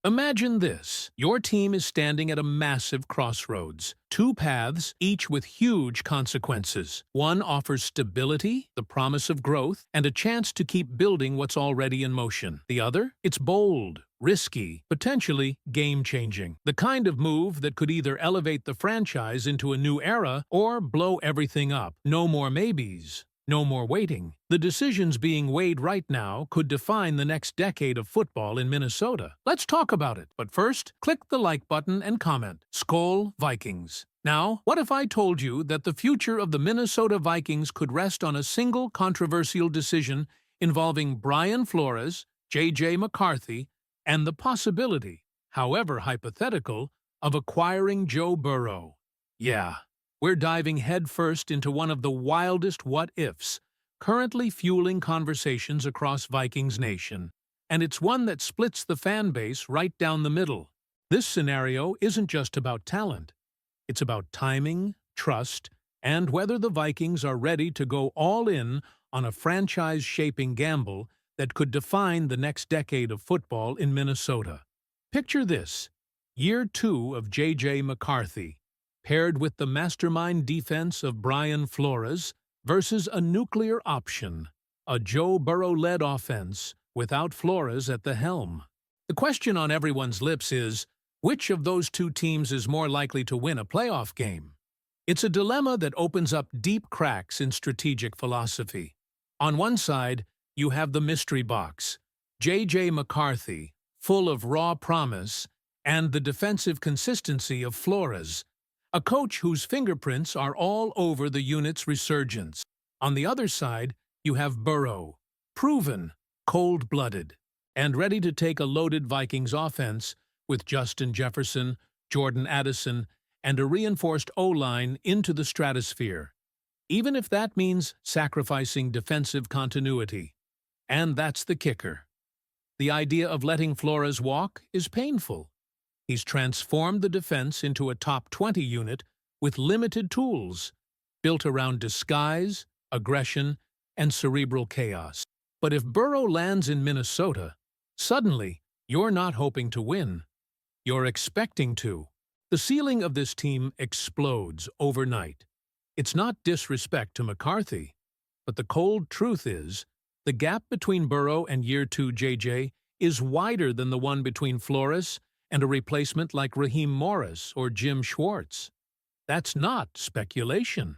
Imagine this. Your team is standing at a massive crossroads. Two paths, each with huge consequences. One offers stability, the promise of growth, and a chance to keep building what's already in motion. The other? It's bold, risky, potentially game-changing. The kind of move that could either elevate the franchise into a new era or blow everything up. No more maybes. No more waiting. The decisions being weighed right now could define the next decade of football in Minnesota. Let's talk about it. But first, click the like button and comment. SKOL Vikings. Now, what if I told you that the future of the Minnesota Vikings could rest on a single controversial decision involving Brian Flores, J.J. McCarthy, and the possibility, however hypothetical, of acquiring Joe Burrow? Yeah. We're diving headfirst into one of the wildest what-ifs, currently fueling conversations across Vikings Nation. And it's one that splits the fan base right down the middle. This scenario isn't just about talent. It's about timing, trust, and whether the Vikings are ready to go all in on a franchise-shaping gamble that could define the next decade of football in Minnesota. Picture this: year 2 of J.J. McCarthy, paired with the mastermind defense of Brian Flores, versus a nuclear option, a Joe Burrow-led offense without Flores at the helm. The question on everyone's lips is, which of those two teams is more likely to win a playoff game? It's a dilemma that opens up deep cracks in strategic philosophy. On one side, you have the mystery box, J.J. McCarthy, full of raw promise, and the defensive consistency of Flores, a coach whose fingerprints are all over the unit's resurgence. On the other side, you have Burrow, proven, cold-blooded, and ready to take a loaded Vikings offense with Justin Jefferson, Jordan Addison, and a reinforced O-line into the stratosphere, even if that means sacrificing defensive continuity. And that's the kicker. The idea of letting Flores walk is painful. He's transformed the defense into a top 20 unit with limited tools, built around disguise, aggression, and cerebral chaos. But if Burrow lands in Minnesota, suddenly you're not hoping to win. You're expecting to. The ceiling of this team explodes overnight. It's not disrespect to McCarthy, but the cold truth is, the gap between Burrow and year 2 JJ is wider than the one between Flores and a replacement like Raheem Morris or Jim Schwartz. That's not speculation.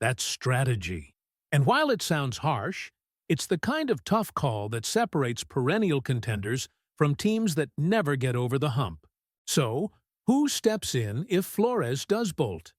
That's strategy. And while it sounds harsh, it's the kind of tough call that separates perennial contenders from teams that never get over the hump. So, who steps in if Flores does bolt?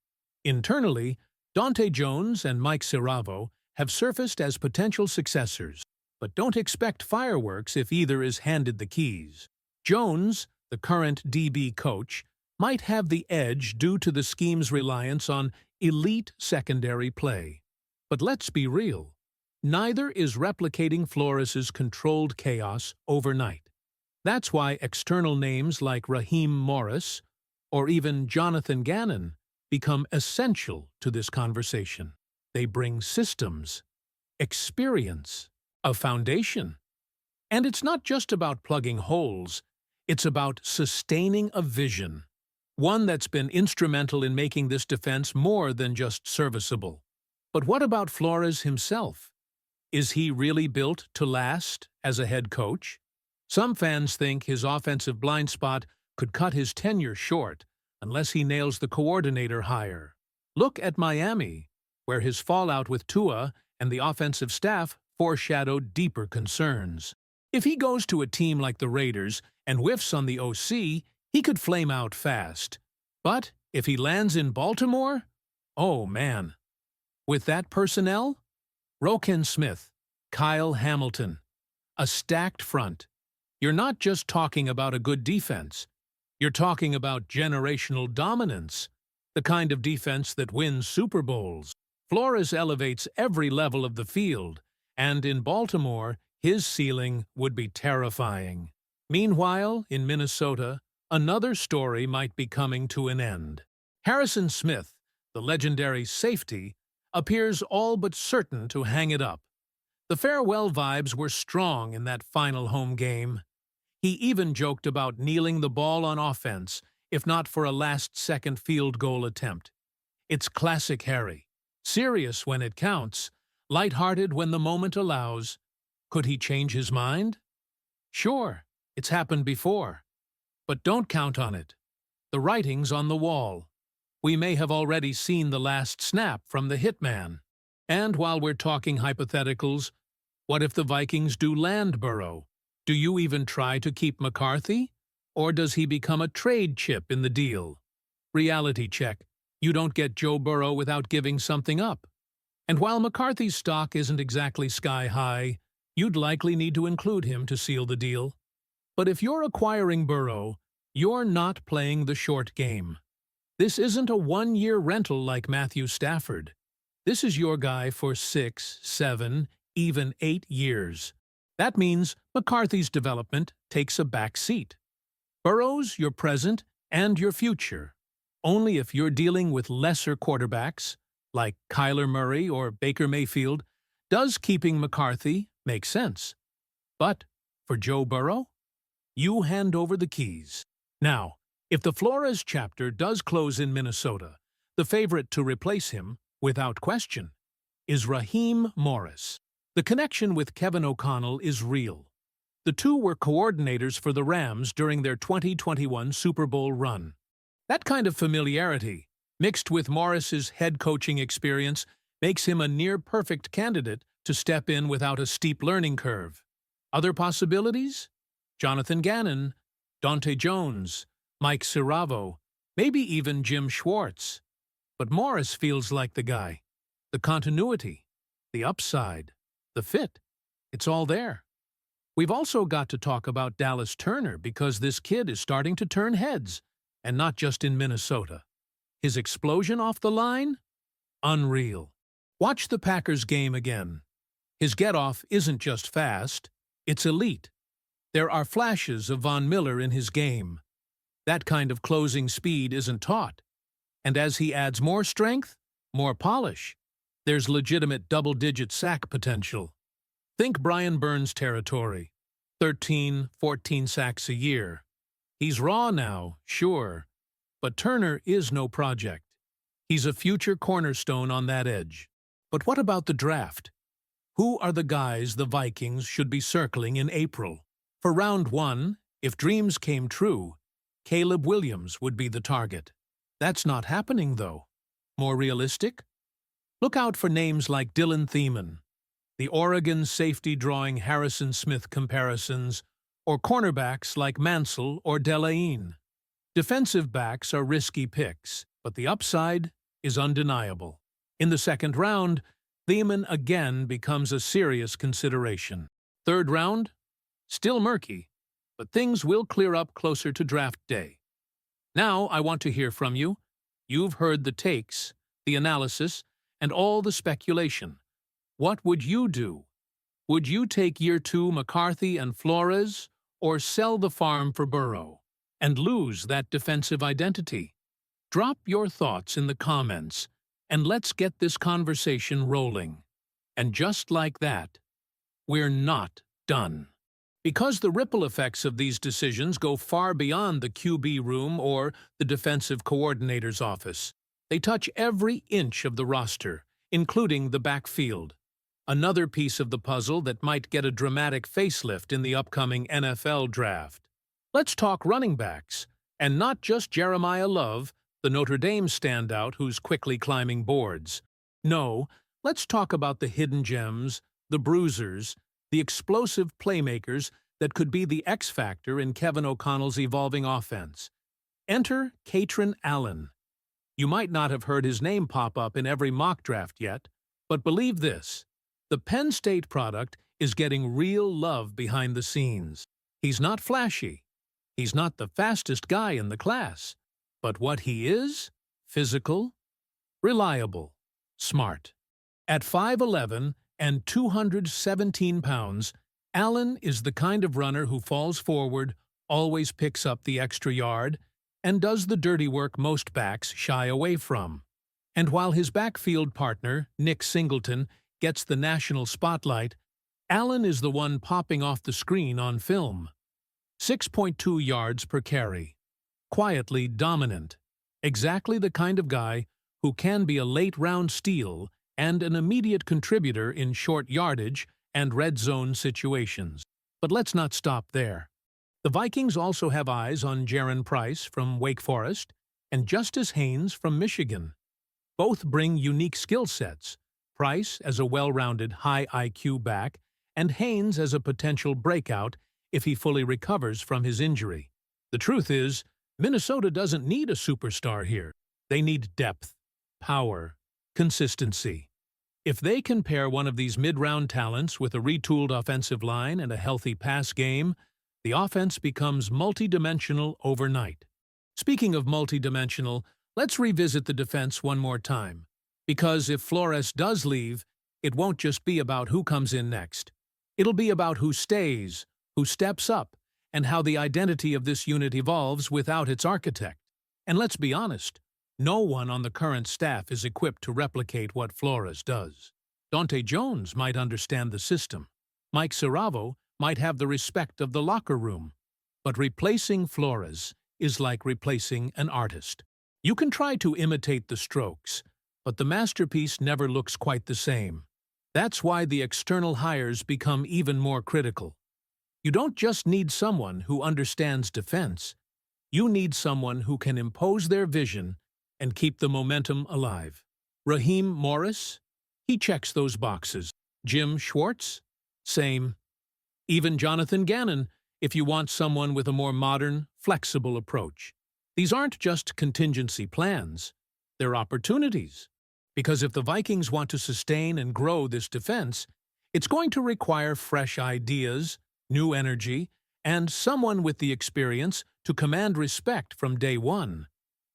Internally, Dante Jones and Mike Ciravo have surfaced as potential successors, but don't expect fireworks if either is handed the keys. Jones, the current DB coach, might have the edge due to the scheme's reliance on elite secondary play. But let's be real. Neither is replicating Flores's controlled chaos overnight. That's why external names like Raheem Morris or even Jonathan Gannon become essential to this conversation. They bring systems, experience, a foundation. And it's not just about plugging holes. It's about sustaining a vision, one that's been instrumental in making this defense more than just serviceable. But what about Flores himself? Is he really built to last as a head coach? Some fans think his offensive blind spot could cut his tenure short unless he nails the coordinator hire. Look at Miami, where his fallout with Tua and the offensive staff foreshadowed deeper concerns. If he goes to a team like the Raiders and whiffs on the OC, he could flame out fast. But if he lands in Baltimore, oh man. With that personnel, Roquan Smith, Kyle Hamilton, a stacked front. You're not just talking about a good defense. You're talking about generational dominance, the kind of defense that wins Super Bowls. Flores elevates every level of the field, and in Baltimore, his ceiling would be terrifying. Meanwhile, in Minnesota, another story might be coming to an end. Harrison Smith, the legendary safety, appears all but certain to hang it up. The farewell vibes were strong in that final home game. He even joked about kneeling the ball on offense, if not for a last-second field goal attempt. It's classic Harry. Serious when it counts, lighthearted when the moment allows. Could he change his mind? Sure, it's happened before. But don't count on it. The writing's on the wall. We may have already seen the last snap from the hitman. And while we're talking hypotheticals, what if the Vikings do land Burrow? Do you even try to keep McCarthy? Or does he become a trade chip in the deal? Reality check. You don't get Joe Burrow without giving something up. And while McCarthy's stock isn't exactly sky high, you'd likely need to include him to seal the deal. But if you're acquiring Burrow, you're not playing the short game. This isn't a one-year rental like Matthew Stafford. This is your guy for 6, 7, even 8 years. That means McCarthy's development takes a back seat. Burrow's your present and your future. Only if you're dealing with lesser quarterbacks, like Kyler Murray or Baker Mayfield, does keeping McCarthy make sense. But for Joe Burrow, you hand over the keys. Now, if the Flores chapter does close in Minnesota, the favorite to replace him, without question, is Raheem Morris. The connection with Kevin O'Connell is real. The two were coordinators for the Rams during their 2021 Super Bowl run. That kind of familiarity, mixed with Morris's head coaching experience, makes him a near-perfect candidate to step in without a steep learning curve. Other possibilities? Jonathan Gannon, Dante Jones, Mike Ciravo, maybe even Jim Schwartz. But Morris feels like the guy. The continuity, the upside, the fit, it's all there. We've also got to talk about Dallas Turner because this kid is starting to turn heads, and not just in Minnesota. His explosion off the line? Unreal. Watch the Packers game again. His get-off isn't just fast, it's elite. There are flashes of Von Miller in his game. That kind of closing speed isn't taught. And as he adds more strength, more polish, there's legitimate double-digit sack potential. Think Brian Burns territory, 13, 14 sacks a year. He's raw now, sure, but Turner is no project. He's a future cornerstone on that edge. But what about the draft? Who are the guys the Vikings should be circling in April? For round 1, if dreams came true, Caleb Williams would be the target. That's not happening, though. More realistic? Look out for names like Dylan Thiemann, the Oregon safety drawing Harrison Smith comparisons, or cornerbacks like Mansell or Delaine. Defensive backs are risky picks, but the upside is undeniable. In the second round, Thiemann again becomes a serious consideration. Third round? Still murky, but things will clear up closer to draft day. Now I want to hear from you. You've heard the takes, the analysis, and all the speculation. What would you do? Would you take year 2 McCarthy and Flores, or sell the farm for Burrow and lose that defensive identity? Drop your thoughts in the comments, and let's get this conversation rolling. And just like that, we're not done. Because the ripple effects of these decisions go far beyond the QB room or the defensive coordinator's office. They touch every inch of the roster, including the backfield. Another piece of the puzzle that might get a dramatic facelift in the upcoming NFL draft. Let's talk running backs, and not just Jeremiah Love, the Notre Dame standout who's quickly climbing boards. No, let's talk about the hidden gems, the bruisers, the explosive playmakers that could be the X factor in Kevin O'Connell's evolving offense. Enter Katron Allen. You might not have heard his name pop up in every mock draft yet, but believe this, the Penn State product is getting real love behind the scenes. He's not flashy. He's not the fastest guy in the class. But what he is? Physical, reliable, smart. At 5'11" and 217 pounds, Allen is the kind of runner who falls forward, always picks up the extra yard, and does the dirty work most backs shy away from. And while his backfield partner, Nick Singleton, gets the national spotlight, Allen is the one popping off the screen on film. 6.2 yards per carry. Quietly dominant. Exactly the kind of guy who can be a late-round steal and an immediate contributor in short yardage and red zone situations. But let's not stop there. The Vikings also have eyes on Jaron Price from Wake Forest and Justice Haynes from Michigan. Both bring unique skill sets, Price as a well-rounded high IQ back and Haynes as a potential breakout if he fully recovers from his injury. The truth is, Minnesota doesn't need a superstar here. They need depth, power, consistency. If they can pair one of these mid-round talents with a retooled offensive line and a healthy pass game, the offense becomes multidimensional overnight. Speaking of multidimensional, let's revisit the defense one more time. Because if Flores does leave, it won't just be about who comes in next. It'll be about who stays, who steps up, and how the identity of this unit evolves without its architect. And let's be honest, no one on the current staff is equipped to replicate what Flores does. Dante Jones might understand the system. Mike Saravo might have the respect of the locker room. But replacing Flores is like replacing an artist. You can try to imitate the strokes, but the masterpiece never looks quite the same. That's why the external hires become even more critical. You don't just need someone who understands defense. You need someone who can impose their vision and keep the momentum alive. Raheem Morris? He checks those boxes. Jim Schwartz? Same. Even Jonathan Gannon, if you want someone with a more modern, flexible approach. These aren't just contingency plans. They're opportunities. Because if the Vikings want to sustain and grow this defense, it's going to require fresh ideas, new energy, and someone with the experience to command respect from day one.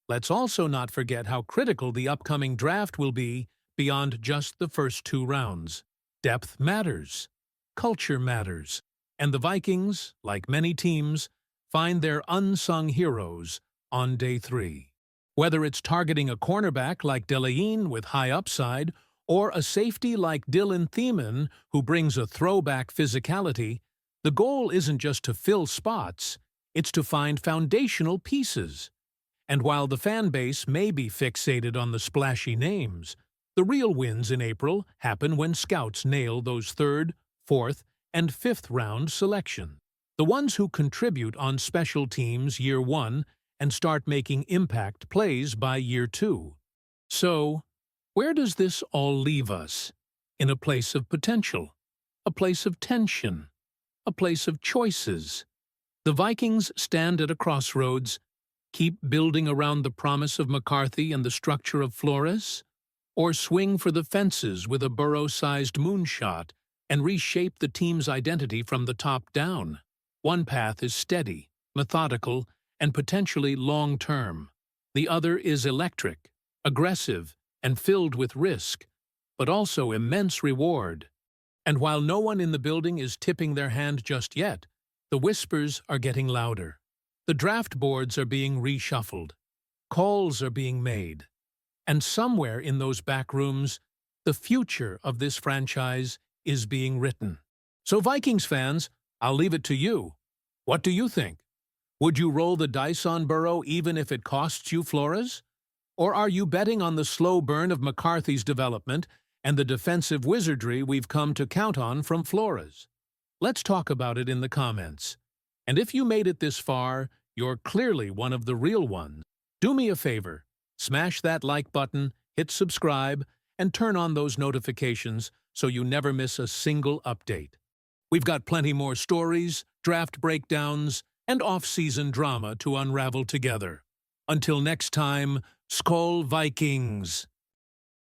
Let's also not forget how critical the upcoming draft will be beyond just the first 2 rounds. Depth matters. Culture matters. And the Vikings, like many teams, find their unsung heroes on day 3. Whether it's targeting a cornerback like Delayne with high upside or a safety like Dylan Thiemann who brings a throwback physicality, the goal isn't just to fill spots, it's to find foundational pieces. And while the fan base may be fixated on the splashy names, the real wins in April happen when scouts nail those 3rd, 4th, and 5th round selections. The ones who contribute on special teams year 1 and start making impact plays by year 2. So, where does this all leave us? In a place of potential, a place of tension, a place of choices. The Vikings stand at a crossroads. Keep building around the promise of McCarthy and the structure of Flores? Or swing for the fences with a Burrow-sized moonshot and reshape the team's identity from the top down? One path is steady, methodical, and potentially long-term. The other is electric, aggressive, and filled with risk, but also immense reward. And while no one in the building is tipping their hand just yet, the whispers are getting louder. The draft boards are being reshuffled. Calls are being made. And somewhere in those back rooms, the future of this franchise is being written. So Vikings fans, I'll leave it to you. What do you think? Would you roll the dice on Burrow even if it costs you Flores? Or are you betting on the slow burn of McCarthy's development and the defensive wizardry we've come to count on from Flores? Let's talk about it in the comments. And if you made it this far, you're clearly one of the real ones. Do me a favor, smash that like button, hit subscribe, and turn on those notifications so you never miss a single update. We've got plenty more stories, draft breakdowns, and off-season drama to unravel together. Until next time, SKOL Vikings!